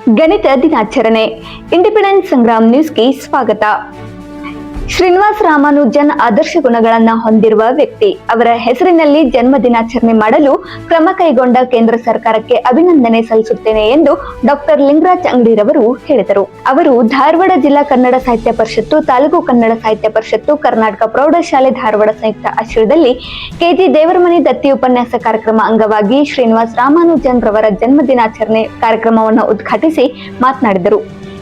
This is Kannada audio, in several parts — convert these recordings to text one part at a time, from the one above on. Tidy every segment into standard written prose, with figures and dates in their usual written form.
ಗಣಿತ ದಿನಾಚರಣೆ. ಇಂಡಿಪೆಂಡೆನ್ಸ್ ಸಂಗ್ರಾಮ್ ನ್ಯೂಸ್ಗೆ ಸ್ವಾಗತ. ಶ್ರೀನಿವಾಸ್ ರಾಮಾನುಜನ್ ಆದರ್ಶ ಗುಣಗಳನ್ನು ಹೊಂದಿರುವ ವ್ಯಕ್ತಿ. ಅವರ ಹೆಸರಿನಲ್ಲಿ ಜನ್ಮ ದಿನಾಚರಣೆ ಮಾಡಲು ಕ್ರಮ ಕೈಗೊಂಡ ಕೇಂದ್ರ ಸರ್ಕಾರಕ್ಕೆ ಅಭಿನಂದನೆ ಸಲ್ಲಿಸುತ್ತೇನೆ ಎಂದು ಡಾಕ್ಟರ್ ಲಿಂಗರಾಜ್ ಅಂಗಡಿರವರು ಹೇಳಿದರು. ಅವರು ಧಾರವಾಡ ಜಿಲ್ಲಾ ಕನ್ನಡ ಸಾಹಿತ್ಯ ಪರಿಷತ್ತು, ತಾಲೂಕು ಕನ್ನಡ ಸಾಹಿತ್ಯ ಪರಿಷತ್ತು, ಕರ್ನಾಟಕ ಪ್ರೌಢಶಾಲೆ ಧಾರವಾಡ ಸಂಯುಕ್ತ ಆಶ್ರಯದಲ್ಲಿ ಕೆಜಿ ದೇವರಮನಿ ದತ್ತಿ ಉಪನ್ಯಾಸ ಕಾರ್ಯಕ್ರಮ ಅಂಗವಾಗಿ ಶ್ರೀನಿವಾಸ್ ರಾಮಾನುಜನ್ ರವರ ಜನ್ಮ ದಿನಾಚರಣೆ ಕಾರ್ಯಕ್ರಮವನ್ನು ಉದ್ಘಾಟಿಸಿ ಮಾತನಾಡಿದರು.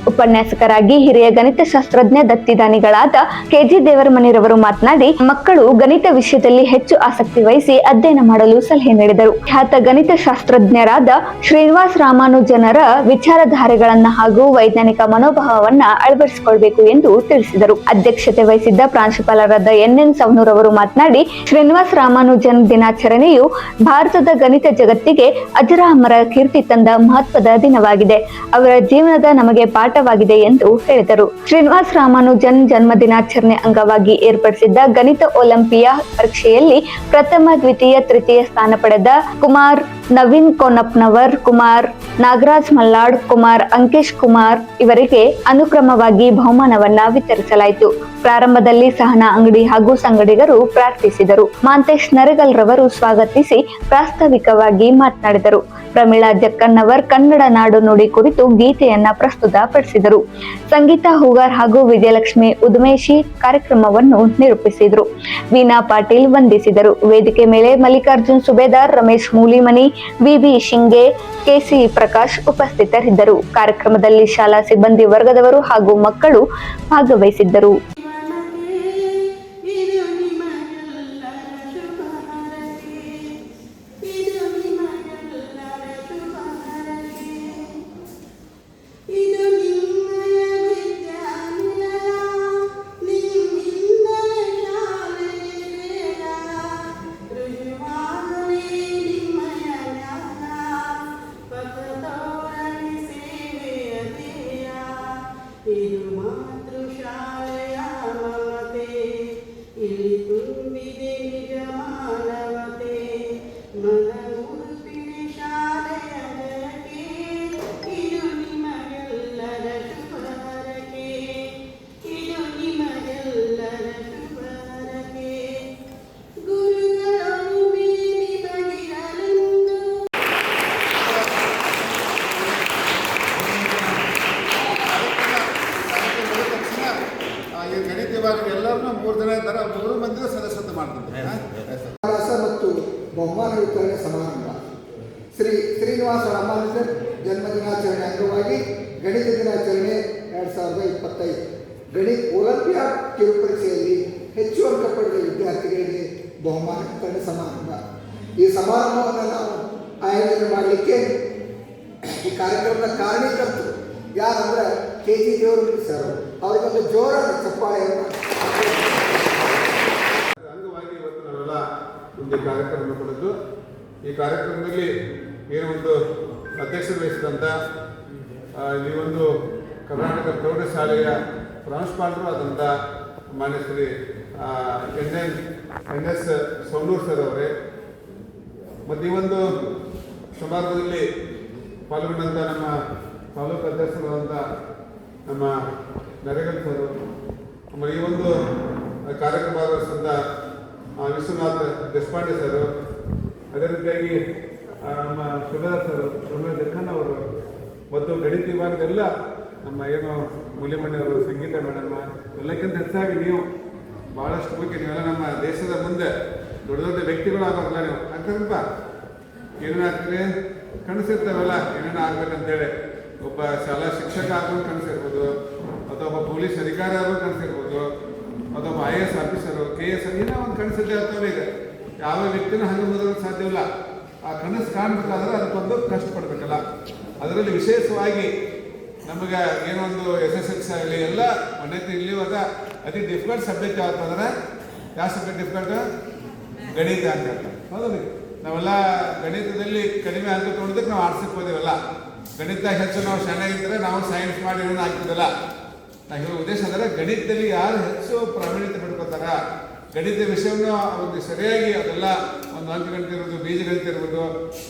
ಉಪನ್ಯಾಸಕರಾಗಿ ಹಿರಿಯ ಗಣಿತಶಾಸ್ತ್ರಜ್ಞ ದತ್ತಿದಾನಿಗಳಾದ ಕೆಜಿ ದೇವರಮನಿರವರು ಮಾತನಾಡಿ, ಮಕ್ಕಳು ಗಣಿತ ವಿಷಯದಲ್ಲಿ ಹೆಚ್ಚು ಆಸಕ್ತಿ ವಹಿಸಿ ಅಧ್ಯಯನ ಮಾಡಲು ಸಲಹೆ ನೀಡಿದರು. ಖ್ಯಾತ ಗಣಿತಶಾಸ್ತ್ರಜ್ಞರಾದ ಶ್ರೀನಿವಾಸ್ ರಾಮಾನುಜನರ ವಿಚಾರಧಾರೆಗಳನ್ನ ಹಾಗೂ ವೈಜ್ಞಾನಿಕ ಮನೋಭಾವವನ್ನ ಅಳವಡಿಸಿಕೊಳ್ಳಬೇಕು ಎಂದು ತಿಳಿಸಿದರು. ಅಧ್ಯಕ್ಷತೆ ವಹಿಸಿದ್ದ ಪ್ರಾಂಶುಪಾಲರಾದ ಎನ್ ಸವನೂರವರು ಮಾತನಾಡಿ, ಶ್ರೀನಿವಾಸ್ ರಾಮಾನುಜನ್ ದಿನಾಚರಣೆಯು ಭಾರತದ ಗಣಿತ ಜಗತ್ತಿಗೆ ಅಜರಾಮರ ಕೀರ್ತಿ ತಂದ ಮಹತ್ವದ ದಿನವಾಗಿದೆ. ಅವರ ಜೀವನದ ನಮಗೆ ಪಾಠವಾಗಿದೆ ಎಂದು ಹೇಳಿದರು. ಶ್ರೀನಿವಾಸ್ ರಾಮಾನುಜನ್ ಜನ್ಮ ದಿನಾಚರಣೆ ಅಂಗವಾಗಿ ಏರ್ಪಡಿಸಿದ್ದ ಗಣಿತ ಒಲಿಂಪಿಯಾ ಪರೀಕ್ಷೆಯಲ್ಲಿ ಪ್ರಥಮ, ದ್ವಿತೀಯ, ತೃತೀಯ ಸ್ಥಾನ ಪಡೆದ ಕುಮಾರ್ ನವೀನ್ ಕೋನಪ್ಪನವರ್, ಕುಮಾರ್ ನಾಗರಾಜ್ ಮಲ್ಲಾಡ್, ಕುಮಾರ್ ಅಂಕೇಶ್ ಕುಮಾರ್ ಇವರಿಗೆ ಅನುಕ್ರಮವಾಗಿ ಬಹುಮಾನವನ್ನ ವಿತರಿಸಲಾಯಿತು. ಪ್ರಾರಂಭದಲ್ಲಿ ಸಹನಾ ಅಂಗಡಿ ಹಾಗೂ ಸಂಗಡಿಗರು ಪ್ರಾರ್ಥಿಸಿದರು. ಮಾಂತೇಶ್ ನರೇಗಲ್ ರವರು ಸ್ವಾಗತಿಸಿ ಪ್ರಾಸ್ತಾವಿಕವಾಗಿ ಮಾತನಾಡಿದರು. ಪ್ರಮೀಳಾ ಜಕ್ಕನ್ನವರ್ ಕನ್ನಡ ನಾಡು ನುಡಿ ಕುರಿತು ಗೀತೆಯನ್ನ ಪ್ರಸ್ತುತಪಡಿಸಿದರು. ಸಂಗೀತ ಹೂಗಾರ್ ಹಾಗೂ ವಿಜಯಲಕ್ಷ್ಮಿ ಉದ್ಮೇಶಿ ಕಾರ್ಯಕ್ರಮವನ್ನು ನಿರೂಪಿಸಿದರು. ವೀಣಾ ಪಾಟೀಲ್ ವಂದಿಸಿದರು. ವೇದಿಕೆ ಮೇಲೆ ಮಲ್ಲಿಕಾರ್ಜುನ್ ಸುಬೇದಾರ್, ರಮೇಶ್ ಮೂಲಿಮನಿ, ವಿಬಿ ಶಿಂಗೆ, ಕೆಸಿ ಪ್ರಕಾಶ್ ಉಪಸ್ಥಿತರಿದ್ದರು. ಕಾರ್ಯಕ್ರಮದಲ್ಲಿ ಶಾಲಾ ಸಿಬ್ಬಂದಿ ವರ್ಗದವರು ಹಾಗೂ ಮಕ್ಕಳು ಭಾಗವಹಿಸಿದ್ದರು. ಎಲ್ಲರನ್ನೂ 3 ಜನ ಇದ್ದಾರೆ, 3 ಮಂದಿ ಸದಸ್ಯತ್ವ ಮಾಡ್ತಾರೆ. ಮತ್ತು ಬಹುಮಾನ ವಿತರಣೆ ಸಮಾರಂಭ. ಶ್ರೀನಿವಾಸ ರಾಮಾನುಜನ್ ಜನ್ಮ ದಿನಾಚರಣೆ ಅಂಗವಾಗಿ ಗಣಿತ ದಿನಾಚರಣೆ 2025 ಗಣಿತ ಒಲಿಂಪಿಯಾ ಕಿರುಪರೀಕ್ಷೆಯಲ್ಲಿ ಹೆಚ್ಚು ಅಂಕ ಪಡೆದ ವಿದ್ಯಾರ್ಥಿಗಳಿಗೆ ಬಹುಮಾನ ವಿತರಣೆ ಸಮಾರಂಭ. ಈ ಸಮಾರಂಭವನ್ನು ನಾವು ಆಯೋಜನೆ ಮಾಡಲಿಕ್ಕೆ ಈ ಕಾರ್ಯಕ್ರಮದ ಕಾರಣೀಕರ್ತರು ಯಾರಂದ್ರೆ ಕೆಜಿ ದೇವರಮನಿ ಸರ್. ಅವರಿಗೊಂದು ಜೋರಾದ ಚಪ್ಪಾಳೆಯನ್ನು ಅಂಗವಾಗಿ ಇವತ್ತು ನಾವೆಲ್ಲ ಒಂದು ಕಾರ್ಯಕ್ರಮ ಕೊಡದ್ದು. ಈ ಕಾರ್ಯಕ್ರಮದಲ್ಲಿ ಏನು ಒಂದು ಅಧ್ಯಕ್ಷತೆ ವಹಿಸಿದಂಥ ಈ ಒಂದು ಕರ್ನಾಟಕ ಪ್ರೌಢಶಾಲೆಯ ಪ್ರಾಂಶುಪಾಲರು ಆದಂಥ ಮಾನ್ಯ ಶ್ರೀ ಎನ್.ಎಸ್. ಸವನೂರ್ ಸರ್ ಅವರೇ, ಮತ್ತು ಈ ಒಂದು ಸಮಾರಂಭದಲ್ಲಿ ಪಾಲ್ಗೊಂಡಂಥ ನಮ್ಮ ತಾಲೂಕು ಅಧ್ಯಕ್ಷರಾದಂಥ ನಮ್ಮ ನರೇಗಲ್ ಸರ್, ಆಮೇಲೆ ಈ ಒಂದು ಕಾರ್ಯಕ್ರಮ ಭಾಗವಹಿಸಿದಂಥ ವಿಶ್ವನಾಥ್ ದೇಶಪಾಂಡೆ ಸರ್, ಅದೇ ರೀತಿಯಾಗಿ ನಮ್ಮ ಸುಬೇದಾರ್ ಸರ್, ಪ್ರಮೀಳಾ ಜಕ್ಕನ್ ಅವರು, ಮತ್ತು ಗಣಿತ ವಿಭಾಗದೆಲ್ಲ ನಮ್ಮ ಏನು ಮೂಲಿಮಣಿಯವರು, ಸಂಗೀತ ಮೇಡಮ್ಮ, ಎಲ್ಲಕ್ಕಿಂತ ಹೆಚ್ಚಾಗಿ ನೀವು ಭಾಳಷ್ಟು ಬಗ್ಗೆ ನೀವೆಲ್ಲ ನಮ್ಮ ದೇಶದ ಮುಂದೆ ದೊಡ್ಡ ದೊಡ್ಡ ವ್ಯಕ್ತಿಗಳಾಗೋಲ್ಲ. ನೀವು ಆಗ್ತಾರಪ್ಪ, ಏನೇನು ಆಗ್ತದೆ ಕನಸಿರ್ತಾವೆಲ್ಲ, ಏನೇನು ಆಗ್ಬೇಕಂತೇಳಿ. ಒಬ್ಬ ಶಾಲಾ ಶಿಕ್ಷಕ ಆಗೋದು ಕನಸಿರ್ಬೋದು, ಅಥವಾ ಒಬ್ಬ ಪೊಲೀಸ್ ಅಧಿಕಾರಿ ಆಗೋದು ಕನಸಿರ್ಬೋದು, ಅಥವಾ IAS ಆಫೀಸರು, KS ಏನೋ ಒಂದು ಕನಸಿದ್ದೇ ಆಗ್ತವೆ. ಈಗ ಯಾವ ವ್ಯಕ್ತಿನೂ ಹಂಗೆ ಓದೋದಕ್ಕೆ ಸಾಧ್ಯವಿಲ್ಲ. ಆ ಕನಸು ಕಾಣಬೇಕಾದ್ರೆ ಅದಕ್ಕೊಂದು ಕಷ್ಟಪಡ್ಬೇಕಲ್ಲ. ಅದರಲ್ಲಿ ವಿಶೇಷವಾಗಿ ನಮಗೆ ಏನೊಂದು SSLC ಆಗಲಿ ಎಲ್ಲ ಮನೆಯಲ್ಲಿ ಇಲ್ಲಿವಾಗ ಅತಿ ಡಿಫಿಕಲ್ಟ್ ಸಬ್ಜೆಕ್ಟ್ ಯಾವತ್ತಂದ್ರೆ ಯಾವ ಸಬ್ಜೆಕ್ಟ್ ಡಿಫಿಕಲ್ಟ್? ಗಣಿತ ಅಂತ ಹೇಳ್ತಾರೆ. ಹೌದು, ನಾವೆಲ್ಲ ಗಣಿತದಲ್ಲಿ ಕಡಿಮೆ ಅಂಕ ತೊಗೊಂಡಿದ್ದಕ್ಕೆ ನಾವು ಆರ್ಟ್ಸಿಗೆ ಹೋದೇವಲ್ಲ. ಗಣಿತ ಹೆಚ್ಚು ನಾವು ಚೆನ್ನಾಗಿದ್ದರೆ ನಾವು ಸೈನ್ಸ್ ಮಾಡಿ ಏನೂ ಆಗ್ತಿದ್ದಲ್ಲ. ನಾವು ಹೇಳೋ ಉದ್ದೇಶ ಅಂದರೆ ಗಣಿತದಲ್ಲಿ ಯಾರು ಹೆಚ್ಚು ಪ್ರಾವೀಣ್ಯತೆ ಪಡ್ಕೋತಾರ, ಗಣಿತ ವಿಷಯವನ್ನು ಅವ್ರಿಗೆ ಸರಿಯಾಗಿ ಅದೆಲ್ಲ ಒಂದು ಅಂಕಗಣಿತ ಇರ್ಬೋದು, ಬೀಜಗಣಿತ ಇರ್ಬೋದು,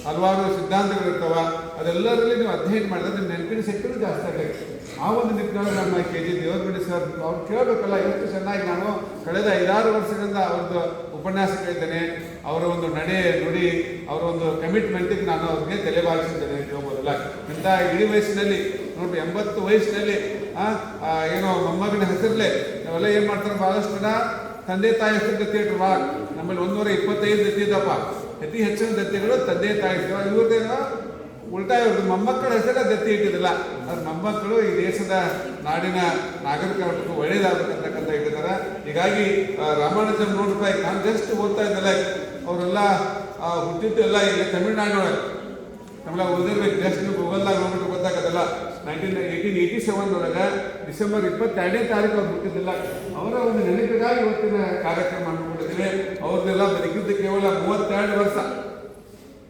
ಹಲವಾರು ಸಿದ್ಧಾಂತಗಳಿರ್ತಾವ, ಅದೆಲ್ಲರಲ್ಲಿ ನೀವು ಅಧ್ಯಯನ ಮಾಡಿದ್ರೆ ನಿಮ್ಮ ನೆನಪಿನ ಶಕ್ತಿನೂ ಜಾಸ್ತಿ ಆಗೈತೆ. ಆ ಒಂದು ನಿಟ್ಟಿನಲ್ಲಿ ನಮ್ಮ KG ದೇವರಮಣಿ ಸರ್ ಅವ್ರು ಕೇಳಬೇಕಲ್ಲ, ಎಷ್ಟು ಚೆನ್ನಾಗಿ ನಾನು ಕಳೆದ 5-6 ವರ್ಷಗಳಿಂದ ಅವ್ರದ್ದು ಉಪನ್ಯಾಸ ಕೇಳಿದ್ದೇನೆ, ಅವರ ಒಂದು ನಡೆ ನುಡಿ, ಅವರ ಒಂದು ಕಮಿಟ್ಮೆಂಟಿಗೆ ನಾನು ಅವ್ರಿಗೆ ತಲೆಬಾಗಿಸಿದ್ದೇನೆ ಅಂತ ಹೇಳ್ಬೋದಲ್ಲ. ಇಂಥ ಇಡೀ ವಯಸ್ಸಿನಲ್ಲಿ ನೋಡ್ರಿ, 80 ವಯಸ್ಸಿನಲ್ಲಿ ಏನೋ ಮೊಮ್ಮಗನ ಹೆಸರಲ್ಲೇ ನಾವೆಲ್ಲ ಏನು ಮಾಡ್ತಾರೆ, ಭಾಳಷ್ಟು ಜನ ತಂದೆ ತಾಯಿ ಹೆಸರು ದತ್ತಿ ಇಟ್ರು. ಭಾಳ ನಮ್ಮಲ್ಲಿ 125 ದತ್ತಿ ಇದ್ದಪ್ಪ, ಅತಿ ಹೆಚ್ಚಿನ ದತ್ತಿಗಳು ತಂದೆ ತಾಯಿ ಹೆಸರು. ಇವ್ರದ್ದೇನೋ ಉಲ್ಟಾ ಇವ್ರದ್ದು ಮೊಮ್ಮಕ್ಕಳ ಹೆಸರೇ ದತ್ತಿ ಇಟ್ಟಿದ್ದಿಲ್ಲ, ಅದು ಮೊಮ್ಮಕ್ಕಳು ಈ ದೇಶದ ನಾಡಿನ ನಾಗರಿಕರು ಒಳ್ಳೇದಾಗಬೇಕಂತಕ್ಕಂಥ ಇಟ್ಟಿದ್ದಾರೆ. ಹೀಗಾಗಿ ರಾಮಾನುಜನ್ ನೋಡ್ರಿ, ನಾನು ಜಸ್ಟ್ ಓದ್ತಾ ಇದ್ದಲ್ಲ, ಅವರೆಲ್ಲ ಹುಟ್ಟಿದ್ದು ಎಲ್ಲ ಇಲ್ಲಿ ತಮಿಳ್ನಾಡಿನೊಳಗೆ, ನಮ್ಮೆಲ್ಲ ಓದಿರ್ಬೇಕು, ಜಸ್ಟ್ ನೀವು ಗೂಗಲ್ದಾಗ ನೋಡ್ಬಿಟ್ಟು ಗೊತ್ತಾಗತ್ತಲ್ಲ. 1887 ಡಿಸೆಂಬರ್ 22ನೇ ತಾರೀಕು ಅವ್ರು ಹುಟ್ಟಿದ್ದಿಲ್ಲ. ಅವರ ಒಂದು ನೆನಪಿಗಾಗಿ ಇವತ್ತಿನ ಕಾರ್ಯಕ್ರಮ ಮಾಡಿಕೊಂಡಿದ್ದೀವಿ. ಅವ್ರದ್ದೆಲ್ಲ ಬದುಕಿದ್ದು ಕೇವಲ 32 ವರ್ಷ.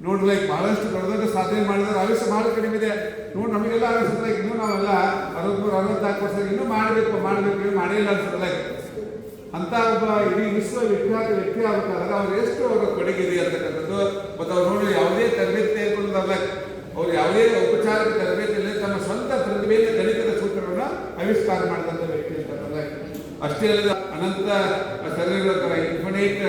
ನೋಡ್ರಿ, ಬಹಳಷ್ಟು ದೊಡ್ಡ ದೊಡ್ಡ ಸಾಧನೆ ಮಾಡಿದ್ರೆ ಆಯುಷ್ಯ ಭಾಳ ಕಡಿಮೆ ಇದೆ. ನೋಡಿ, ನಮಗೆಲ್ಲ ಅನಿಸುತ್ತೆ ಇನ್ನೂ ನಾವೆಲ್ಲ 63-64 ವರ್ಷ ಇನ್ನೂ ಮಾಡಬೇಕು ಮಾಡೇ ಇಲ್ಲ ಅನ್ಸುತ್ತಲ್ಲ. ಅಂತ ಒಬ್ಬ ಇಡೀ ವಿಶ್ವವಿಖ್ಯಾತ ವ್ಯಕ್ತಿ ಆಗ್ಬೇಕಾದ್ರೆ ಅವ್ರು ಎಷ್ಟು ಅವರ ಕೊಡುಗಿದೆ ಅಂತಕ್ಕಂಥದ್ದು. ಮತ್ತು ಅವ್ರು ನೋಡಿ, ಯಾವುದೇ ತರಬೇತಿ ತೆಗೆದುಕೊಳ್ಳೋದಲ್ಲ, ಅವ್ರು ಯಾವುದೇ ಔಪಚಾರಿಕ ತರಬೇತಿಯಲ್ಲಿ ತಮ್ಮ ಸ್ವಂತ ಪ್ರತಿಭೆಯಿಂದ ಗಣಿತದ ಸೂತ್ರವನ್ನು ಆವಿಷ್ಕಾರ ಮಾಡಿದಂಥ ವ್ಯಕ್ತಿ ಅಂತಕ್ಕಂಥ. ಅಷ್ಟೇ ಅಲ್ಲದೆ ಅನಂತ ಸರ್ವೆಗಳ ಥರ, ಇನ್ಫಿನೈಟ್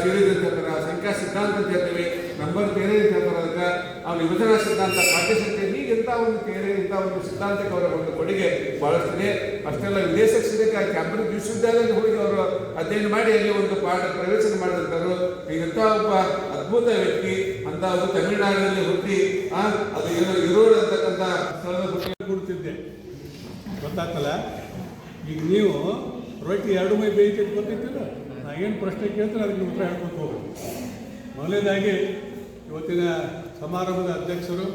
ಸೀರೀಸ್ ಅಂತ ಹೇಳ್ತಾರೆ, ಸಂಖ್ಯಾ ಸಿದ್ಧಾಂತ ಅಂತ ಹೇಳ್ತೀವಿ, ನಂಬರ್ ಥಿಯರಿ ಅಂತ ಹೇಳ್ತಾರೆ, ಅದಕ್ಕೆ ಅವ್ರು ವಿಭಜನಾ ಸಿದ್ಧಾಂತ, ಪಾಠ್ಯಸಂಖ್ಯೆ, ಹೀಗೆ ಇಂಥ ಒಂದು ಥಿಯರಿ, ಇಂಥ ಒಂದು ಸಿದ್ಧಾಂತಕ್ಕೆ ಅವರ ಒಂದು ಕೊಡುಗೆ ಭಾಳಷ್ಟಿದೆ. ಅಷ್ಟೆಲ್ಲ ವಿದೇಶಕ್ಕೆ ಸಿಗಕ್ಕೆ ಕ್ಯಾಂಬ್ರಿಡ್ಜ್ ವಿಶ್ವವಿದ್ಯಾಲಯದಲ್ಲಿ ಹೋಗಿ ಅವರು ಅಧ್ಯಯನ ಮಾಡಿ ಅಲ್ಲಿ ಒಂದು ಪಾಠ ಪ್ರವೇಶನ ಮಾಡಿದಂಥವ್ರು. ಈಗಂಥ ಒಬ್ಬ ಅದ್ಭುತ ವ್ಯಕ್ತಿ, ಅಂತ ಒಂದು ತಮಿಳುನಾಡಿನಲ್ಲಿ ಹುಟ್ಟಿ ಅದು ಏನೋ ಇರೋಡ್ ಅಂತಕ್ಕಂಥ ಸ್ಥಳದ ಹುಟ್ಟಿ ಕೊಡ್ತಿದ್ದೆ, ಗೊತ್ತಾಗ್ತಲ್ಲ. ಈಗ ನೀವು ರೊಟ್ಟಿ 2 ಮೈ ಬೇಯ್ತಿದ್ದು ಗೊತ್ತಿತ್ತಿಲ್ಲ, ನಾ ಏನು ಪ್ರಶ್ನೆ ಕೇಳ್ತಾರೆ ಅದಕ್ಕೆ ಉತ್ತರ ಹೇಳ್ಕೊಂಡು ಹೋಗೋದು. ಮೊದಲನೇದಾಗಿ ಇವತ್ತಿನ ಸಮಾರಂಭದ ಅಧ್ಯಕ್ಷರು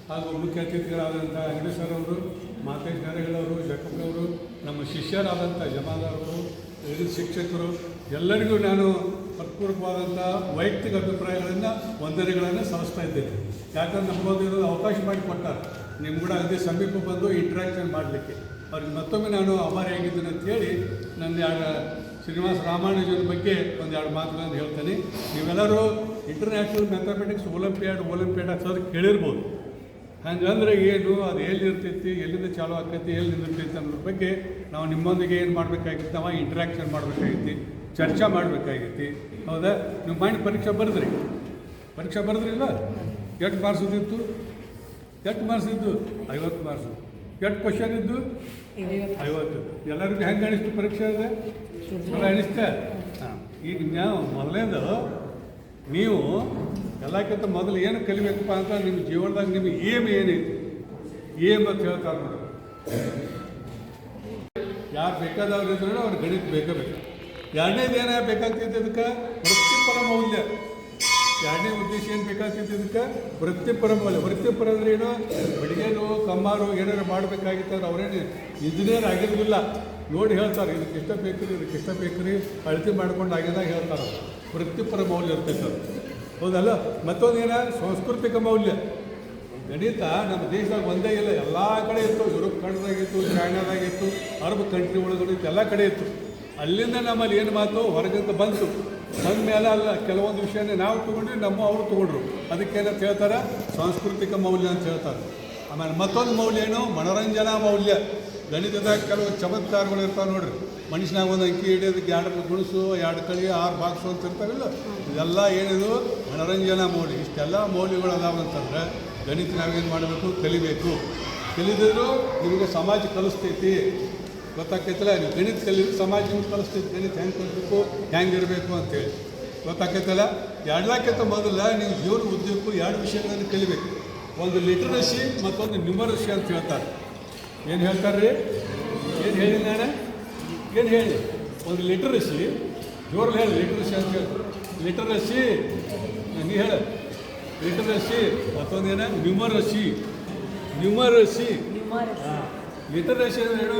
ಹಾಗೂ ಮುಖ್ಯ ಅತಿಥಿಗಳಾದಂಥ ಅಂಗಡಿಸರ್ ಅವರು, ಮಾತೇಶ್ ನರೇಗಳವರು, ಜಕ್ಕಪ್ಪನವರು, ನಮ್ಮ ಶಿಷ್ಯರಾದಂಥ ಜಮಾದಾರವರು, ವಿವಿಧ ಶಿಕ್ಷಕರು ಎಲ್ಲರಿಗೂ ನಾನು ಹೃತ್ಪೂರ್ವಕವಾದಂಥ ವೈಯಕ್ತಿಕ ಅಭಿಪ್ರಾಯಗಳನ್ನು, ವಂದನೆಗಳನ್ನು ಸಲ್ಲಿಸ್ತಾ ಇದ್ದೇನೆ. ಯಾಕಂದ್ರೆ ನಮಗೊಂದು ಅವಕಾಶ ಮಾಡಿಕೊಟ್ಟಾರೆ, ನಿಮ್ಮ ಕೂಡ ಅದೇ ಸಮೀಪ ಬಂದು ಇಂಟ್ರ್ಯಾಕ್ಷನ್ ಮಾಡಲಿಕ್ಕೆ. ಅವ್ರಿಗೆ ಮತ್ತೊಮ್ಮೆ ನಾನು ಆಭಾರಿಯಾಗಿದ್ದೇನೆ ಅಂತೇಳಿ ನನ್ನ ಶ್ರೀನಿವಾಸ ರಾಮಾನುಜನ ಬಗ್ಗೆ 1-2 ಮಾತುಗಳನ್ನು ಹೇಳ್ತೇನೆ. ನೀವೆಲ್ಲರೂ ಇಂಟರ್ನ್ಯಾಷನಲ್ ಮ್ಯಾಥಮೆಟಿಕ್ಸ್ ಒಲಿಂಪಿಯಾಡ್ ಅಂತ ಕೇಳಿರ್ಬೋದು. ಹಂಗಂದ್ರೆ ಏನು, ಅದು ಎಲ್ಲಿರ್ತೈತಿ, ಎಲ್ಲಿಂದ ಚಾಲು ಆಕೈತಿ, ಎಲ್ಲಿ ನಿಂದಿರ್ತೈತಿ ಅನ್ನೋದ್ರ ಬಗ್ಗೆ ನಾವು ನಿಮ್ಮೊಂದಿಗೆ ಏನು ಮಾಡಬೇಕಾಗಿತ್ತು, ನಾವು ಇಂಟ್ರ್ಯಾಕ್ಷನ್ ಮಾಡಬೇಕಾಗಿತ್ತು, ಚರ್ಚೆ ಮಾಡಬೇಕಾಗಿತ್ತು. ಹೌದಾ? ನೀವು ಮಾಡಿ ಪರೀಕ್ಷೆ ಬರೆದ್ರಿಲ್ಲ? ಎಷ್ಟು ಮಾರ್ಕ್ಸ್ ಇದ್ದಿತ್ತು? 50 ಮಾರ್ಕ್ಸ್. ಎಷ್ಟು ಕ್ವಶನ್ ಇದ್ದು? 50. ಎಲ್ಲರಿಗೂ ಹೆಂಗೆ ಅನಿಸ್ತು ಪರೀಕ್ಷೆ ಅದ? ಚಲೋ ಅನಿಸ್ತಾ? ಹಾಂ. ಈಗ ನಾವು ಮೊದಲೇದು ನೀವು ಎಲ್ಲಕ್ಕಿಂತ ಮೊದಲು ಏನು ಕಲಿಬೇಕಪ್ಪ ಅಂತ ನಿಮ್ಮ ಜೀವನದಾಗ ನಿಮಗೆ ಏನೈತಿ ಅಂತ ಹೇಳ್ತಾರೆ ನೋಡಿ. ಯಾರು ಬೇಕಾದವ್ರು ಇದ್ರೆ ಅವ್ರು ಗಣಿತ ಬೇಕು. ಎರಡನೇದು ಏನ ಬೇಕಾಗ್ತೈತೆ ಅದಕ್ಕೆ? ವೃತ್ತಿಪರ ಮೌಲ್ಯ. ಎರಡನೇ ಉದ್ದೇಶ ಏನು ಬೇಕಾಗ್ತೈತೆ ಇದಕ್ಕೆ? ವೃತ್ತಿಪರ ಮೌಲ್ಯ. ವೃತ್ತಿಪರ ಅಂದ್ರೆ ಏನು? ಬಡಿಗೆರು ಕಮ್ಮಾರು ಏನಾರು ಮಾಡಬೇಕಾಗಿತ್ತಂದ್ರೆ ಅವರೇನು ಇಂಜಿನಿಯರ್ ಆಗಿರೋದಿಲ್ಲ, ನೋಡಿ ಹೇಳ್ತಾರೆ ಇದಕ್ಕೆ ಇಷ್ಟ ಬೇಕ್ರಿ ಅಳತೆ ಮಾಡ್ಕೊಂಡು ಆಗಿದಾಗ ಹೇಳ್ತಾರೆ. ವೃತ್ತಿಪರ ಮೌಲ್ಯ ಇರ್ತೈತೆ ಅದು, ಹೌದಲ್ಲ? ಮತ್ತೊಂದು ಏನ? ಸಾಂಸ್ಕೃತಿಕ ಮೌಲ್ಯ. ಗಣಿತ ನಮ್ಮ ದೇಶದಾಗ ಒಂದೇ ಇಲ್ಲ, ಎಲ್ಲ ಕಡೆ ಇತ್ತು. ಯುರೋಪ್ ಖಂಡದಾಗಿತ್ತು, ಚೈನಾದಾಗಿತ್ತು, ಅರಬ್ ಕಂಟ್ರಿ ಒಳಗಡೆ ಎಲ್ಲ ಕಡೆ ಇತ್ತು. ಅಲ್ಲಿಂದ ನಮ್ಮಲ್ಲಿ ಏನು ಮಾತು ಹೊರಗಿಂದ ಬಂತು. ಬಂದ ಮೇಲೆ ಅಲ್ಲ ಕೆಲವೊಂದು ವಿಷಯನೇ ನಾವು ತೊಗೊಂಡ್ವಿ, ಅವರು ತೊಗೊಂಡ್ರು. ಅದಕ್ಕೇನಂತ ಹೇಳ್ತಾರೆ? ಸಾಂಸ್ಕೃತಿಕ ಮೌಲ್ಯ ಅಂತ ಹೇಳ್ತಾರೆ. ಆಮೇಲೆ ಮತ್ತೊಂದು ಮೌಲ್ಯ ಏನು? ಮನೋರಂಜನಾ ಮೌಲ್ಯ. ಗಣಿತದಾಗ ಕೆಲವು ಚಮತ್ಕಾರಗಳು ಇರ್ತಾವೆ ನೋಡ್ರಿ. ಮನುಷ್ಯನಾಗ ಒಂದು ಅಂಕಿ ಹಿಡಿಯೋದಕ್ಕೆ 2 ಗುಣಿಸು, 2 ಕಳಿ 6 ಭಾಗಿಸು ಅಂತ ಇರ್ತಾವಿಲ್ಲ, ಇದೆಲ್ಲ ಏನಿದು? ಮನೋರಂಜನಾ ಮೌಲ್ಯ. ಇಷ್ಟೆಲ್ಲ ಮೌಲ್ಯಗಳು ಅದಾವಂತಂದ್ರೆ ಗಣಿತ ನಾವೇನು ಮಾಡಬೇಕು? ಕಲಿದಿದ್ರು ನಿಮಗೆ ಸಮಾಜ ಕಲಿಸ್ತೈತಿ, ಗೊತ್ತಾಕೈತಲ್ಲ. ನೀವು ಗಣಿತ ಕಲಿದ್ರೆ ಸಮಾಜ ನಿಮ್ಗೆ ಕಲಿಸ್ತೈತಿ, ಗಣಿತ ಹೆಂಗೆ ಕಲಿಸ್ಬೇಕು, ಹೆಂಗಿರಬೇಕು ಅಂತೇಳಿ ಗೊತ್ತಾಕೈತಲ್ಲ. ಎಲ್ಲಕ್ಕಿಂತ ಮೊದಲ ನೀವು ಜೀವನ ಉದ್ಯೋಗಕ್ಕೂ 2 ವಿಷಯಗಳನ್ನು ಕಲಿಬೇಕು. ಒಂದು ಲಿಟರಸಿ, ಮತ್ತೊಂದು ನ್ಯೂಮರಸಿ ಅಂತ ಹೇಳ್ತಾರೆ. ಏನು ಹೇಳ್ತಾರೆ ರೀ? ಏನು ಹೇಳಿ ನಾನು? ಏನು ಹೇಳಿ? ಒಂದು ಲಿಟರಸಿ, ಜೋರಲ್ಲಿ ಹೇಳಿ ಲಿಟರಸಿ ಅಂತ ಹೇಳಿ. ಲಿಟರಸಿ ನೀ ಹೇಳ. ಲಿಟರಸಿ ಮತ್ತೊಂದೇನ? ನ್ಯೂಮರಸಿ. ಹಾಂ. ಲಿಟರಸಿ ಅಂದರೆ ಏನು?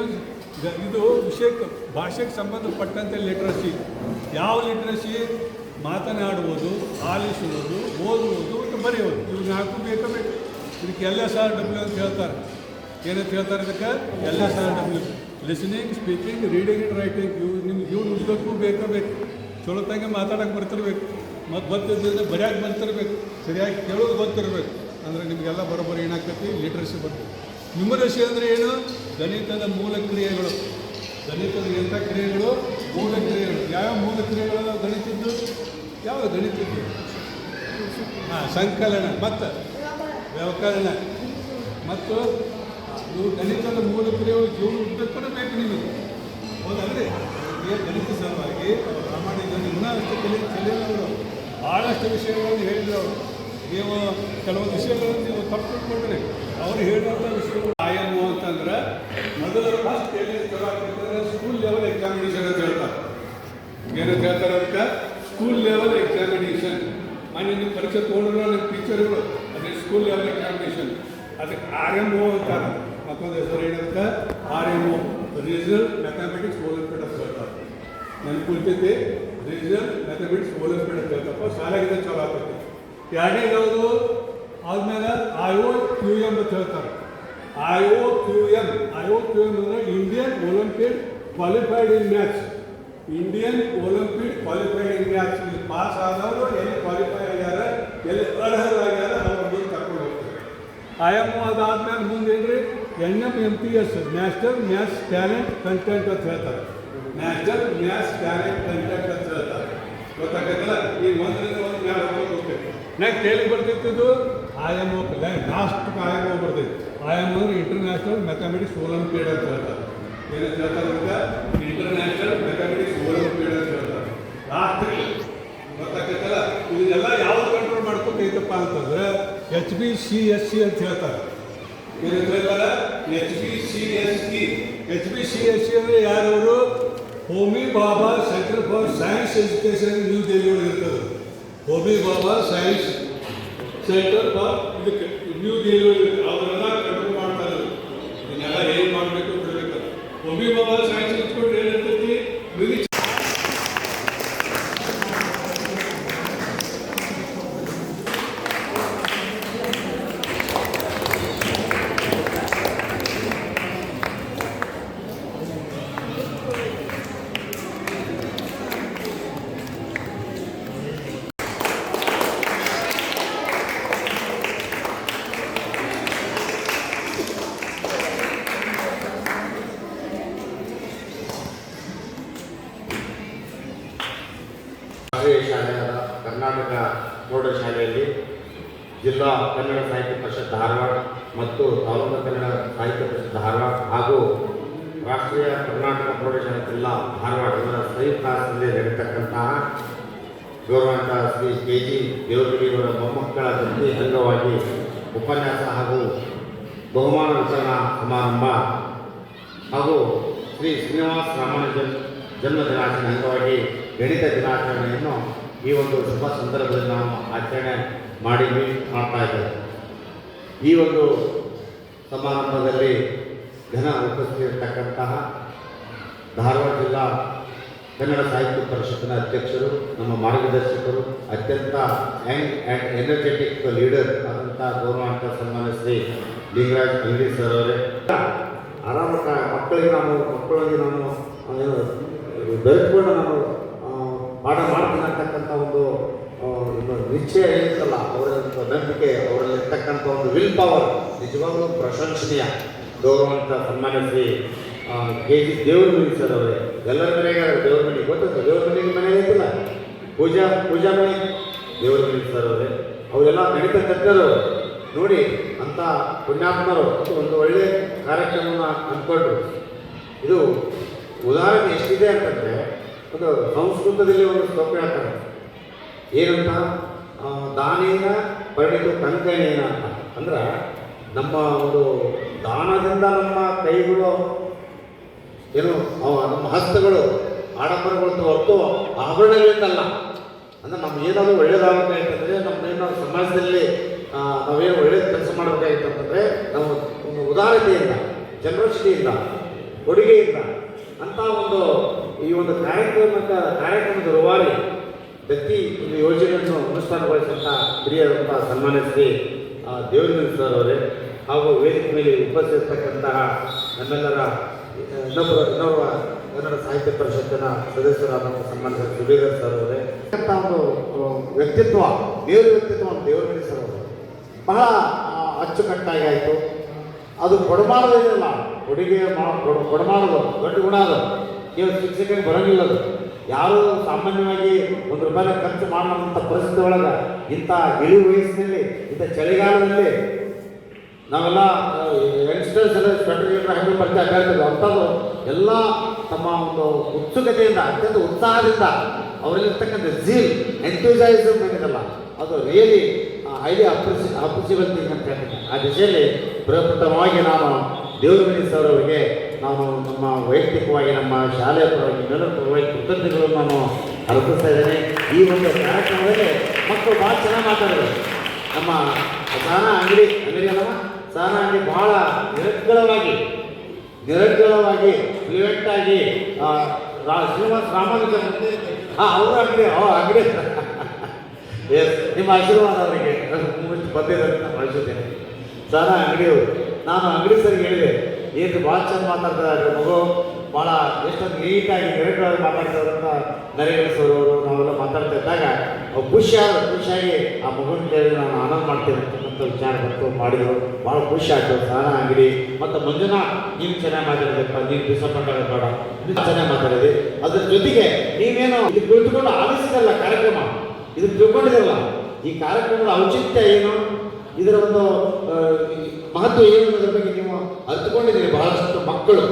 ಇದು ವಿಷಯಕ್ಕೆ, ಭಾಷೆಗೆ ಸಂಬಂಧಪಟ್ಟಂತೆ ಲಿಟ್ರಸಿ. ಯಾವ ಲಿಟ್ರಸಿ? ಮಾತನಾಡುವುದು, ಆಲಿಸುವುದು, ಓದುವುದು ಮತ್ತು ಬರೆಯುವುದು. ಇವು 4 ಬೇಕು. ಇದಕ್ಕೆ LSRW ಅಂತ ಹೇಳ್ತಾರೆ. ಏನಂತ ಹೇಳ್ತಾರೆ ಇದಕ್ಕೆ? LSRW. Listening, speaking, reading and writing. ಇವು ನಿಮ್ಗೆ ಉದ್ದಕ್ಕೂ ಬೇಕು. ಚಲೋತಾಗೆ ಮಾತಾಡೋಕೆ ಬರ್ತಿರ್ಬೇಕು, ಮತ್ತು ಗೊತ್ತಿದ್ದರೆ ಬರೆಯೋಕೆ ಬರ್ತಿರ್ಬೇಕು, ಸರಿಯಾಗಿ ಕೇಳೋದು ಗೊತ್ತಿರಬೇಕು. ಅಂದರೆ ನಿಮಗೆಲ್ಲ ಬರೋಬ್ಬರಿ ಏನಾಗ್ತೈತಿ, ಲೀಡರ್ಶಿಪ್ ಬರ್ತದೆ. ನ್ಯೂಮರಸಿ ಅಂದರೆ ಏನು? ಗಣಿತದ ಮೂಲ ಕ್ರಿಯೆಗಳು. ಗಣಿತದ ಎಂಥ ಕ್ರಿಯೆಗಳು? ಮೂಲ ಕ್ರಿಯೆಗಳು. ಯಾವ ಮೂಲ ಕ್ರಿಯೆಗಳು ಗಣಿತದ್ದು? ಯಾವ ಗಣಿತದ್ದು? ಸಂಕಲನ ಮತ್ತು ವ್ಯವಕರಣ ಮತ್ತು ಇವು ಗಣಿತದ ಮೂಲ ಕ್ರಿಯೆಗಳು ಜೀವನ ಉದ್ದಕ್ಕೂ ಬೇಕು ನಿಮಗೆ. ಹೌದಲ್ರಿ? ಗಣಿತ ಸಲುವಾಗಿ ಪ್ರಾಮಾಣಿಕ ಇನ್ನೂ ಅಷ್ಟು ಕಲಿಯೋರು ಭಾಳಷ್ಟು ವಿಷಯಗಳನ್ನು ಹೇಳಿದ್ರು ಅವರು. ನೀವು ಕೆಲವೊಂದು ವಿಷಯಗಳನ್ನು ನೀವು ತಪ್ಪು ತಿಳ್ಕೊಂಡ್ರಿ. ಅವ್ರು ಹೇಳಿದಂಥ ವಿಷಯಗಳು ಆಯಾಮು ಅಂತಂದ್ರೆ ಮೊದಲು ಫಸ್ಟ್ ಎಲ್ಲಿ ಚಲೋ ಸ್ಕೂಲ್ ಲೆವೆಲ್ ಎಕ್ಸಾಮಿನೇಷನ್ ಅಂತ ಹೇಳ್ತಾರೆ. ಏನಂತ ಹೇಳ್ತಾರೆ ಅದಕ್ಕೆ? School level examination. ಮನೆ ನೀವು ಪರೀಕ್ಷೆ ತೊಗೊಂಡ್ರು ನಿಮ್ಮ ಟೀಚರ್ಗಳು ಅದೇ ಸ್ಕೂಲ್ ಲೆವೆಲ್ ಎಕ್ಸಾಮಿನೇಷನ್. ಅದಕ್ಕೆ RMO ಅಂತಾರೆ. ಮತ್ತೊಂದು ಹೆಸರು ಏನಂತ? RMO, ರೀಜನಲ್ ಮ್ಯಾಥಮೆಟಿಕ್ಸ್ ಒಲಿಂಪಿಯಾಡ್ ಅಂತ ಹೇಳ್ತಾರೆ. ನನ್ನ ಕುಳಿತೈತಿ ರೀಜನಲ್ ಮ್ಯಾಥಮೆಟಿಕ್ಸ್ ಒಲಿಂಪಿಯಾಡ್ ಅಂತ ಹೇಳ್ತಪ್ಪ. ಶಾಲೆಗಿಂದ ಚಲೋ ಆಗ್ತೈತಿ. ಎರಡನೇದು ಯಾವುದು? ಆದ್ಮೇಲೆ IOQM ಅಂತ ಹೇಳ್ತಾರೆ. IOQM ಅಂದರೆ Indian olympiad qualified in maths. Indian olympiad qualified in maths. ಇಲ್ಲಿ ಪಾಸ್ ಆದವರು ಎಲ್ಲಿ ಕ್ವಾಲಿಫೈ ಆಗ್ಯಾರ, ಎಲ್ಲಿ ಅರ್ಹರಾಗ್ಯಾರ ಅವ್ರ ಮುಂದೆ ಕರ್ಕೊಂಡು ಹೋಗ್ತಾರೆ. IMO ಅದಾದ್ಮೇಲೆ ಮುಂದೆ ಏನ್ರಿ? NMMTS, national maths talent content ಅಂತ ಹೇಳ್ತಾರೆ. ನ್ಯಾಷನಲ್ ಮ್ಯಾಥ್ಸ್ ಟ್ಯಾಲೆಂಟ್ ಕಂಟೆಂಟ್ ಅಂತ ಹೇಳ್ತಾರೆ. ಗೊತ್ತಾಗತ್ತಲ್ಲ? ಈಗ ಒಂದರಿಂದ ಒಂದು ಮ್ಯಾಲೆ ಹೋಗ್ತೈತೆ. ನೆಕ್ಸ್ಟ್ ಎಲ್ಲಿಗೆ ಬರ್ತಿತ್ತು? IMO ಲಾಸ್ಟ್ IMO ಬರ್ತೈತಿ. IMO ಅಂದ್ರೆ ಇಂಟರ್ನ್ಯಾಷನಲ್ ಮ್ಯಾಥಮೆಟಿಕ್ಸ್ ಒಲಿಂಪಿಯಾಡ್ ಅಂತ ಹೇಳ್ತಾರೆ. ಏನಂತ ಹೇಳ್ತಾರೆ ಅಂತ? ಇಂಟರ್ನ್ಯಾಷನಲ್ ಮ್ಯಾಥಮೆಟಿಕ್ಸ್ ಒಲಿಂಪಿಯಾಡ್ ಅಂತ ಹೇಳ್ತಾರೆ. ಲಾಸ್ಟ್ ಗೊತ್ತಾಗತ್ತಲ್ಲ? ಇದನ್ನೆಲ್ಲ ಯಾವ್ದು ಕಂಟ್ರೋಲ್ ಮಾಡ್ಕೊತೈತಪ್ಪ ಅಂತಂದ್ರೆ HBCSE ಅಂತ ಹೇಳ್ತಾರೆ. ಏನಂತ ಹೇಳ್ತಾರೆ? HBCSE. HBCSE ಅಂದರೆ ಯಾರವರು? Homi Bhabha centre for science education new Delhi ಒಳಗೆ ಇರ್ತದೆ. Homi Bhabha science centre for ಇದಕ್ಕೆ ನ್ಯೂ ದೆಹಲಿ ಒಳಗೆ ಅವರೆಲ್ಲ ಕಂಟ್ರೋಲ್ ಮಾಡ್ತಾರೆ. ಇದನ್ನೆಲ್ಲ ಏನು ಮಾಡಬೇಕು ಬಿಡಬೇಕು. ಹೋಮಿ ಭಾಭಾ ಸೈನ್ಸ್ ಇಟ್ಕೊಂಡ್ರೆ ಏನಿರ್ತೈತಿ? ರಾಷ್ಟ್ರೀಯ ಶಾಲೆಯಾದ ಕರ್ನಾಟಕ ಪ್ರೌಢಶಾಲೆಯಲ್ಲಿ ಜಿಲ್ಲಾ ಕನ್ನಡ ಸಾಹಿತ್ಯ ಪರಿಷತ್ ಧಾರವಾಡ ಮತ್ತು ತಾಲೂಕು ಕನ್ನಡ ಸಾಹಿತ್ಯ ಪರಿಷತ್ ಧಾರವಾಡ ಹಾಗೂ ರಾಷ್ಟ್ರೀಯ ಕರ್ನಾಟಕ ಪ್ರೌಢಶಾಲೆ ಜಿಲ್ಲಾ ಧಾರವಾಡ ಇವರ ಸಂಯುಕ್ತ ಆಶ್ರಯದಲ್ಲಿ ನಡೆಯತಕ್ಕಂತಹ ಗೌರವಾನ್ವಿತ ಶ್ರೀ KG ದೇವರಗಿರಿಯವರ ಮೊಮ್ಮಕ್ಕಳ ಜಯಂತಿ ಅಂಗವಾಗಿ ಉಪನ್ಯಾಸ ಹಾಗೂ ಬಹುಮಾನ ವಿತರಣಾ ಸಮಾರಂಭ ಹಾಗೂ ಶ್ರೀ ಶ್ರೀನಿವಾಸ ರಾಮಾನುಜನ್ ಜನ್ಮ ದಿನಾಚರಣೆ ಅಂಗವಾಗಿ ಗಣಿತ ದಿನಾಚರಣೆಯನ್ನು ಈ ಒಂದು ಶುಭ ಸಂದರ್ಭದಲ್ಲಿ ನಾವು ಆಚರಣೆ ಮಾಡ್ತಾ ಇದ್ದೇವೆ. ಈ ಒಂದು ಸಮಾರಂಭದಲ್ಲಿ ಘನ ಉಪಸ್ಥಿತಿರ್ತಕ್ಕಂತಹ ಧಾರವಾಡ ಜಿಲ್ಲಾ ಕನ್ನಡ ಸಾಹಿತ್ಯ ಪರಿಷತ್ತಿನ ಅಧ್ಯಕ್ಷರು, ನಮ್ಮ ಮಾರ್ಗದರ್ಶಕರು, ಅತ್ಯಂತ ಯಂಗ್ ಆ್ಯಂಡ್ ಎನರ್ಜೆಟಿಕ್ ಲೀಡರ್ ಆದಂಥ ಗೌರವಾನ್ವಿತ ಸನ್ಮಾನ್ಯ ಶ್ರೀ ಲಿಂಗರಾಜ್ ಅಂಗಡಿ ಸರ್ ಅವರೇ, ಮಕ್ಕಳಿಗೆ ನಾನು ಬೆರೆತುಕೊಂಡು ನಾನು ಪಾಠ ಮಾಡ್ತೀನಿ ಅಂತಕ್ಕಂಥ ಒಂದು ನಿಶ್ಚಯ ಇರುತ್ತಲ್ಲ, ಅವರ ನಂಬಿಕೆ, ಅವರಲ್ಲಿರ್ತಕ್ಕಂಥ ಒಂದು ವಿಲ್ ಪವರ್ ನಿಜವಾಗಲೂ ಪ್ರಶಂಸನೀಯ. ಗೌರವಾನ್ವಿತ ಸನ್ಮಾನ್ಯ ಶ್ರೀ KG ದೇವರಮನಿ ಸರ್ ಅವರೇ, ಎಲ್ಲರ ಮನೆಗೆ ದೇವ್ರ ಮನೆ ಗೊತ್ತಂತ, ದೇವ್ರ ಮನೆಗೆ ಮನೆ ಐತಿಲ್ಲ, ಪೂಜಾ ಮನೆ ದೇವರಮನಿ ಸರ್ ಅವರೇ, ಅವರೆಲ್ಲ ಗಣಿತ ತಜ್ಞರು ನೋಡಿ ಅಂಥ ಪುಣ್ಯಾತ್ಮರು ಒಂದು ಒಳ್ಳೆಯ ಕಾರ್ಯಕ್ರಮವನ್ನು ಅಂದ್ಕೊಂಡ್ರು. ಇದು ಉದಾಹರಣೆ ಎಷ್ಟಿದೆ ಅಂತಂದರೆ, ಒಂದು ಸಂಸ್ಕೃತದಲ್ಲಿ ಒಂದು ಶ್ಲೋಕ ಹೇಳ್ತಾರೆ, ಏನಂತ, ದಾನೇನ ಪರಿಣಿತು ಕಂಕಣೇನ ಅಂತ. ಅಂದ್ರೆ ನಮ್ಮ ಒಂದು ದಾನದಿಂದ ನಮ್ಮ ಕೈಗಳು ಏನು, ನಮ್ಮ ಹಸ್ತಗಳು ಆಡಂಬರಗಳು ಹೊರತು ಆಭರಣಗಳಿಂದಲ್ಲ. ಅಂದರೆ ನಮ್ಗೆ ಏನಾದರೂ ಒಳ್ಳೇದಾಗಬೇಕಾಯ್ತಂದರೆ, ನಮ್ಮದೇನಾದ್ರು ಸಮಾಜದಲ್ಲಿ ನಾವೇನು ಒಳ್ಳೆಯ ಕೆಲಸ ಮಾಡಬೇಕಾಗಿತ್ತು ಅಂತಂದರೆ, ನಾವು ಒಂದು ಉದಾರತೆಯಿಂದ, ಜನರಸಿಟಿಯಿಂದ, ಕೊಡುಗೆಯಿಂದ ಅಂತ ಒಂದು ಈ ಒಂದು ಕಾರ್ಯಕ್ರಮದ ರೂವಾರಿ ದತ್ತಿ ಒಂದು ಯೋಜನೆಯನ್ನು ಅನುಷ್ಠಾನಗೊಳಿಸಿದಂಥ ಹಿರಿಯರಂಥ ಸನ್ಮಾನ್ಯ ಶ್ರೀ ದೇವರಮನಿ ಸರ್ ಅವರೇ, ಹಾಗೂ ವೇದಿಕೆ ಮೇಲೆ ಉಪಸ್ಥಿತಕ್ಕಂತಹ ನಮ್ಮೆಲ್ಲರ ಇನ್ನೋರ್ವ ಕನ್ನಡ ಸಾಹಿತ್ಯ ಪರಿಷತ್ತಿನ ಸದಸ್ಯರಾದಂಥ ಸನ್ಮಾನ್ಯ ಸುಬೇದರ್ ಸರ್ ಅವರೇ ಅಂತ ಒಂದು ವ್ಯಕ್ತಿತ್ವ, ದೇವರ ವ್ಯಕ್ತಿತ್ವ ದೇವರ ಸರ್ ಅವರು ಬಹಳ ಅಚ್ಚುಕಟ್ಟಾಗಿ ಆಯಿತು. ಅದು ಕೊಡಮಾಡೋದೇನಿಲ್ಲ, ಕೊಡಮಾಡೋದು ದೊಡ್ಡ ಗುಣ ಅದು. ಕೇವಲ ಶಿಕ್ಷಕರಿಗೆ ಬರೋಂಗಿಲ್ಲ ಅದು. ಯಾರು ಸಾಮಾನ್ಯವಾಗಿ ₹1 ಖರ್ಚು ಮಾಡೋಂಥ ಪರಿಸ್ಥಿತಿ ಒಳಗೆ ಇಂಥ ಇಳಿ ವಯಸ್ಸಿನಲ್ಲಿ, ಇಂಥ ಚಳಿಗಾಲದಲ್ಲಿ ನಾವೆಲ್ಲ ಯಂಗ್ಸ್ಟರ್ಸ್ ಎಲ್ಲ ಸ್ವೆಟರ್ ಹಾಕಿ ಪರಿಚಯ ಆಗ್ತಾಯಿದ್ರು. ಅಂಥದ್ದು ಎಲ್ಲ ತಮ್ಮ ಒಂದು ಉತ್ಸುಕತೆಯಿಂದ, ಅತ್ಯಂತ ಉತ್ಸಾಹದಿಂದ ಅವರಲ್ಲಿರ್ತಕ್ಕಂಥ ಝೀಲ್, ಎಂಥೂಸೈಸಮ್ ಏನಿದಲ್ಲ, ಅದು ರಿಯಲಿ ಹೈಲಿ ಅಪ್ರಿಸಿಬಲ್ ಥಿಂಗ್ ಅಂತ ಹೇಳ್ತೀನಿ. ಆ ದಿಶೆಯಲ್ಲಿ ಪ್ರಪ್ರಥಮವಾಗಿ ನಾನು ದೇವರಮಣಿ ಸರ್ ಅವರಿಗೆ ನಾನು ನಮ್ಮ ವೈಯಕ್ತಿಕವಾಗಿ ನಮ್ಮ ಶಾಲೆಯ ಪರವಾಗಿ ಎಲ್ಲರ ಪರವಾಗಿ ಕೃತಜ್ಞತೆಗಳನ್ನು ನಾನು ಅರ್ಪಿಸ್ತಾ ಇದ್ದೇನೆ. ಈ ಒಂದು ಕಾರ್ಯಕ್ರಮದಲ್ಲಿ ಮಕ್ಕಳು ಭಾಳ ಚೆನ್ನಾಗಿ ಮಾತಾಡಿದರು. ನಮ್ಮ ಸಹನಾ ಅಂಗಡಿ ಭಾಳ ನಿರರ್ಗಳವಾಗಿ ಫ್ಲೂಯೆಂಟಾಗಿ ಶ್ರೀನಿವಾಸ ರಾಮಾನುಜನ್ ಅವರ ಅಂಗಡಿ ಎಸ್, ನಿಮ್ಮ ಆಶೀರ್ವಾದ ಅವರಿಗೆ ಬಂದಿದೆ ಅಂತ ಭಾವಿಸುತ್ತೇನೆ. ಸಹನಾ ಅಂಗಡಿಯವರು, ನಾನು ಅಂಗಡಿ ಸರ್ಗೆ ಹೇಳಿದೆ, ಏನು ಭಾಳ ಚೆಂದ ಮಾತಾಡ್ತಾರೆ ಮಗು, ಭಾಳ ಎಷ್ಟೊಂದು ನೀಟಾಗಿ ನಿರರ್ಗಳವಾಗಿ ಮಾತಾಡ್ತಾರೆ ಅಂತ ನರೇಗೇಶ್ವರವರು ನಾವೆಲ್ಲ ಮಾತಾಡ್ತಾ ಇದ್ದಾಗ ಖುಷಿಯಾಗಿ ಆ ಮಗುನ ಕೇಳಿ ನಾನು ಆನಂದ ಮಾಡ್ತೇನೆ ಅಂತಕ್ಕಂಥ ವಿಚಾರ ಬಂತು, ಮಾಡಿದರು. ಭಾಳ ಖುಷಿ ಆಯಿತು. ಸಹನಾ ಅಂಗಡಿ ಮತ್ತು ಮಂಜುನಾ, ನೀನು ಚೆನ್ನಾಗಿ ಮಾತಾಡಿದೆಪ್ಪ, ನೀನು ಡಿಸಪಾಯಿಂಟ್ ಬೇಡ, ನೀನು ಚೆನ್ನಾಗಿ ಮಾತಾಡಿದೆ. ಅದ್ರ ಜೊತೆಗೆ ನೀವೇನು ಇದು ಕುಳಿತುಕೊಂಡು ಆಲಿಸಿದಲ್ಲ ಕಾರ್ಯಕ್ರಮ, ಇದನ್ನು ತಿಳ್ಕೊಂಡಿದ್ರಲ್ಲ, ಈ ಕಾರ್ಯಕ್ರಮದ ಔಚಿತ್ಯ ಏನು, ಇದರ ಒಂದು ಮಹತ್ವ ಏನು ಅನ್ನೋದ್ರ ಬಗ್ಗೆ ನೀವು ಅರ್ಥಕೊಂಡಿದ್ದೀರಿ. ಬಹಳಷ್ಟು ಮಕ್ಕಳು